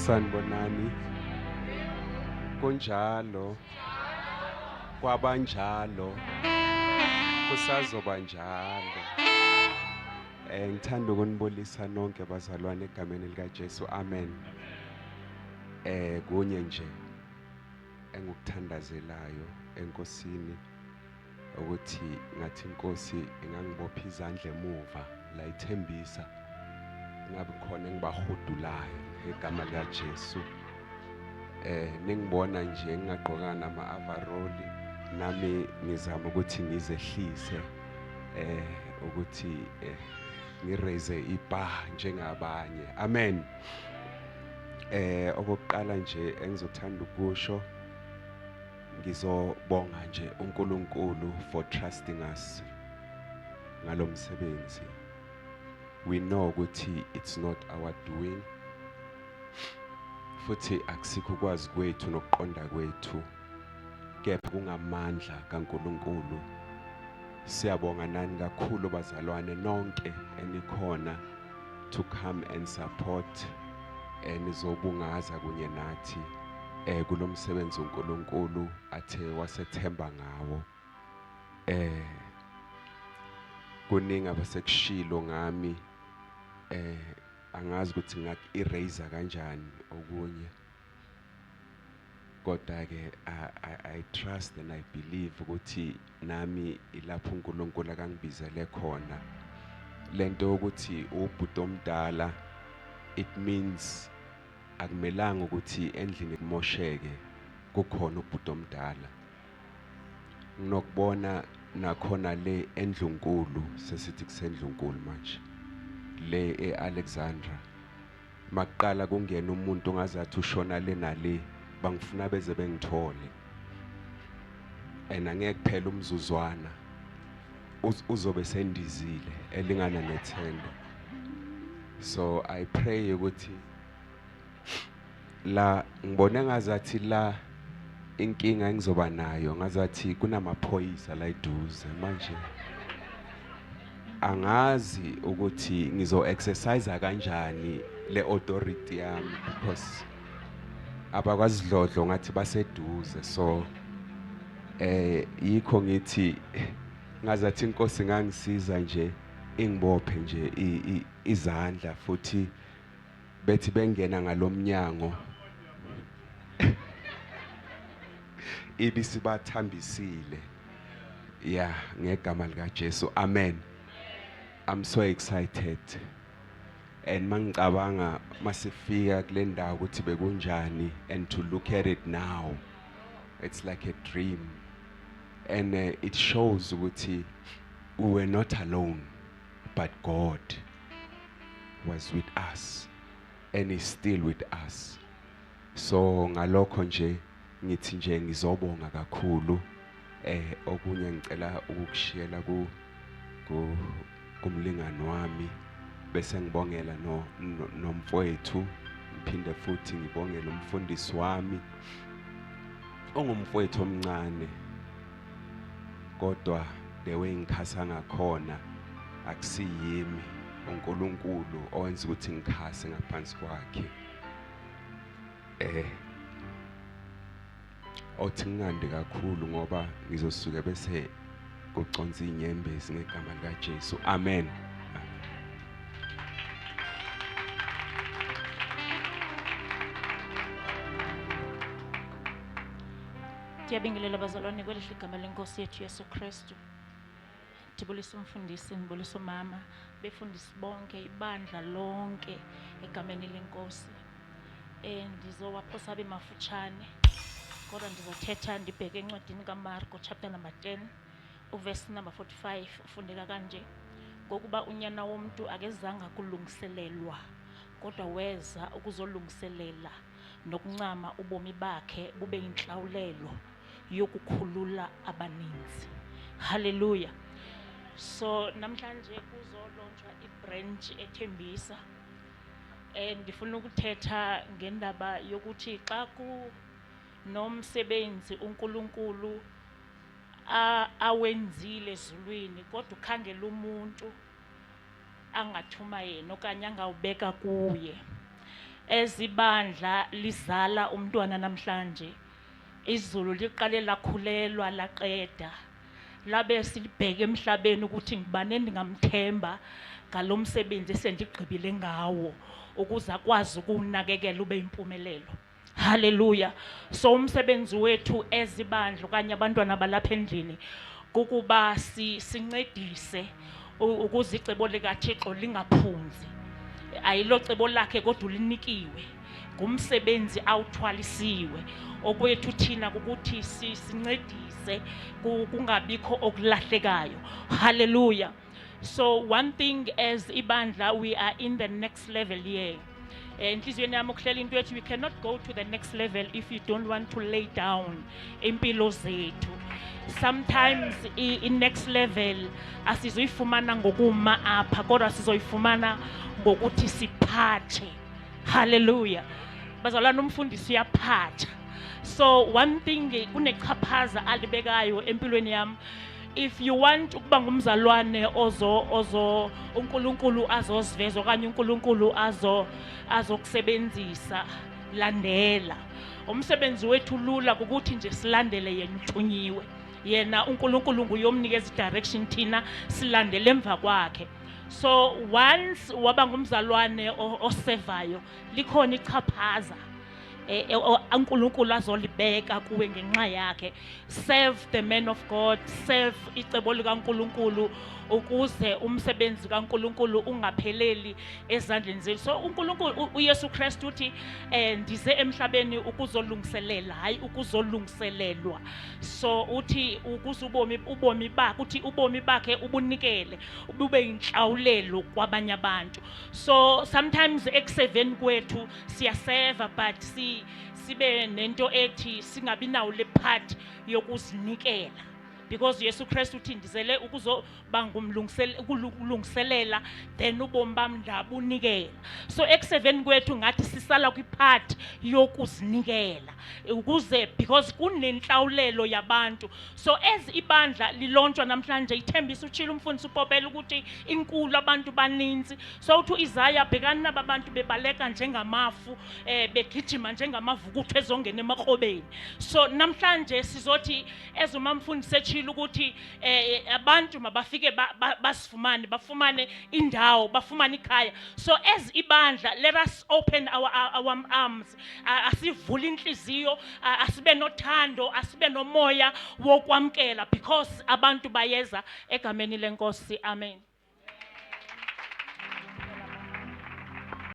Sanibonani. Kunjalo kwabanjalo kusazoba njalo. Ngithanda ukunibulisa nonke bazalwane egameni lika Jesu. Amen. Kunye nje engukuthandazelayo enkosini ukuthi ngathi inkosi ingangibopha izandla emuva la ithembisa ngabe khona engibahudulayo egama lika Jesu. Ningibona nje ngingagqokanga nama-avaroli nami ngizama ukuthi ngizehlise ukuthi ngiraise ibar njengabanye. Amen. Okokuqala nje engizothanda ukusho ngizobonga nje uNkulunkulu for trusting us ngalomsebenzi. We know ukuthi it's not our doing. Futhi akusikho ukwazi kwethu nokuqonda kwethu. Kepha kungamandla kaNkulunkulu. Siyabonga nani kakhulu bazalwane nonke enikhona to come and support nizobungaza kunye nathi kulomsebenzi uNkulunkulu athe wasethemba ngawo. Kuningi abasekushilo ngami angazi ukuthi ngak-eraser kanjani okunye. Kodwa ke I trust and I believe ukuthi nami ilapho uNkulunkulu akangibizele khona. Lento ukuthi ubhuti omdala it means akumelanga ukuthi endlini kumosheke kukhona ubhuti omdala. Nginokubona nakhona le endlunkulu sesithi kusendlunkulu manje. Le eAlexandra maqala kungena umuntu ongazathi ushona le nale bangifuna beze bengithole. Angeke kuphela umzuzwana uzobe sendizile elingana nethende. So I pray ukuthi la ngibone ngazathi la inkinga engizoba nayo ngazathi kunamaphoyisa la eduze manje. Angazi ukuthi ngizo-exercise kanjani le authority yami because abakwasidlodlo ngathi baseduze. So yikho ngithi ngazathi inkosi ngangisiza nje ingibophe nje izandla futhi bethi bengena ngalomnyango ibisibathambisile. Yeah, ngegama lika Jesu. Amen. I'm so excited. And mangicabanga masifika kule ndawo ukuthi bekunjani and to look at it now it's like a dream. And it shows ukuthi we were not alone but God was with us and is still with us. So ngalokho nje ngithi nje ngizobonga kakhulu. Okunye ngicela ukukushiyela kumlingani wami bese ngibongela nomfowethu ngiphinde futhi ngibongela umfundisi wami ongumfowethu omncane kodwa the way ngikhasa ngakhona akusiyimi uNkulunkulu owenza ukuthi ngikhase ngaphansi kwakhe. Othi ngande kakhulu ngoba ngizosuka bese kuconza inyembezi ngegama lika Jesu. Amen. Ngiyabingelela bazalwane kwelihle igama lenkosi yethu Yesu Kristu. Ndibulisa umfundisi, ngibulisa umama, befundisi bonke, ibandla lonke egameni lenkosi. Ndizowaphosa bemafutshane kodwa ndizothetha ndibheke encwadini kaMarko chapter number 10 uverse number 45 ufundeka kanje. Ngokuba unyana womntu akezanga kulungiselelwa kodwa weza ukuzolungiselela nokuncama ubomi bakhe bube inhlawulelo yokukhulula abaninzi. Hallelujah. So namhlanje kuzolonjwa ibranch ethembisa. Ndifuna ukuthetha ngendaba yokuthi xa nomsebenzi uNkulunkulu awenzile ezulwini kodwa ukhangela umuntu angathuma yena okanye angawubeka kuye. ezibandla lizala umntwana namhlanje izulu liqale lakhulelwa laqeda labe silibheke emhlabeni ukuthi ngibane ndingamthemba ngalomsebenzi esendigqibile ngawo ukuze akwazi ukunakekela ube impumelelo. Hallelujah. So umsebenzi wethu ezibandla kanye abantwana balapha endlini kukuba sincedise ukuze icebo likaThixo lingaphunzi. Ayilo cebo lakhe kodwa ulinikiwe ngumsebenzi awuthwalisiwe. Okwethu thina ukuthi sincedise kungabikho okulahlekayo. Hallelujah. So one thing as ibandla, we are in the next level here. Enhlizweni yami ukuhlela into ethi we cannot go to the next level if you don't want to lay down impilo zethu. Sometimes in next level asizoyifumana ngokuma apha kodwa sizoyifumana ngokuthi siphathe. Hallelujah. Bazalwana umfundisi uyaphatha. So one thing kunechaphaza alibekayo empilweni yami. If you want ukuba ngumzalwane ozo uNkulunkulu azosiveza okanye uNkulunkulu azokusebenzisa, landela. Umsebenzi wethu lula ukuthi nje silandele yena uthunyiwe. Yena uNkulunkulu nguyomnikeza direction, thina silandele emva kwakhe. So once waba ngumzalwane osevayo likhona ichaphaza uNkulunkulu azolibeka kuwe ngenxa yakhe. Serve the man of God, serve icebo likaNkulunkulu ukuze umsebenzi kaNkulunkulu ungapheleli ezandleni zethu. So uNkulunkulu uYesu Kristu uthi ndize emhlabeni ukuzolungiselela hayi ukuzolungiselelwa. So uthi ukuze ubomi bakhe uthi ubomi bakhe ubunikele ube inhlawulelo kwabanye abantu. So sometimes ekuseveni kwethu siyaseva but sibe nento ethi singabi nawo le part yokuzinikela. Because Yesu Kristu uthi ndizele ukuzoba ngumlungiselela then ubomi bami ndabunikela. So ekuseveni kwethu ngathi sisala kwipart yokuzinikela ukuze because kunenhlawulelo yabantu. So as ibandla lilontshwa namhlanje ithembisa utshilo umfundisi uPopela ukuthi inkulu abantu baninzi. So uthi Isaiah bhekani naba bantu bebaleka njengamafu begijima njengamavukuthu ezongena emakrobeni. So namhlanje sizothi ezomamfundisi echilo ukuthi abantu mabafike basifumane bafumane indawo bafumane ikhaya. So as ibandla let us open our arms, asivule inhliziyo, asibe nothando, asibe nomoya wokwamkela because abantu bayeza egameni lenkosi. Amen.